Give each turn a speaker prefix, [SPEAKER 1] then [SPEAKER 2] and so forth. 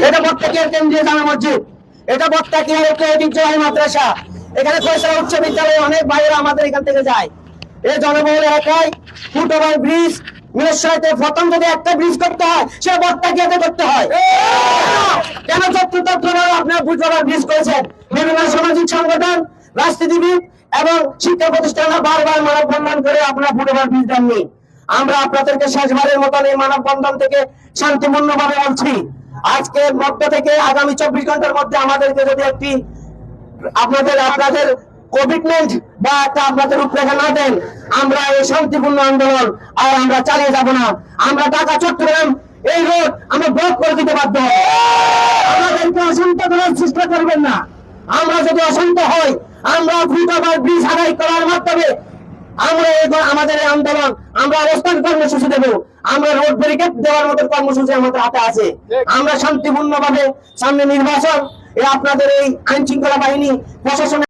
[SPEAKER 1] এটা বটতকিয়ার কেন্দ্রীয় জামে মসজিদ, এটা বটতকিয়ার একটি ঐতিহ্যবাহী মাদ্রাসা। এখানে ফয়সালা উচ্চ বিদ্যালয়ে অনেক বাইরে আমাদের এখান থেকে যায়। এই জনবহুল এলাকায় ফুটওভার ব্রিজ মিরসরাইতে প্রথম যদি একটা ব্রিজ করতে হয় সেটা বটতকিয়াতে করতে হয়। কেন চট্টগ্রামে আপনারা ফুটওভার ব্রিজ করেছেন? বিভিন্ন সামাজিক সংগঠন, রাজনীতিবিদ এবং শিক্ষা প্রতিষ্ঠানরা বারবার মানববন্ধন করে আপনারা ফুটওভার ব্রিজ দেননি। আমরা আপনাদেরকে শেষবারের মতন এই মানববন্ধন থেকে শান্তিপূর্ণভাবে বলছি, আজকের মধ্য থেকে আগামী 24 ঘন্টার মধ্যে আমাদেরকে যদি একটি আপনাদের কমিটমেন্ট বা একটা আপনাদের রূপরেখা না দেন, আমরা এই শান্তিপূর্ণ আন্দোলন আর আমরা চালিয়ে যাব না। আমরা ঢাকা চট্টগ্রাম এই রোড আমরা ব্লক করে দিতে বাধ্য হব। আমাদেরকে অশান্ত করার চেষ্টা করবেন না। আমরা যদি অশান্ত হই, আমরা ফুটওভার ব্রিজ আদায় করার মাধ্যমে আমরা আমাদের এই আন্দোলন আমরা অবস্থান কর্মসূচি দেব, আমরা রোড ব্যারিকেড দেওয়ার মতো কর্মসূচি আমাদের হাতে আছে। আমরা শান্তিপূর্ণভাবে সামনে নির্বাচন, আপনাদের এই আইন শৃঙ্খলা বাহিনী প্রশাসন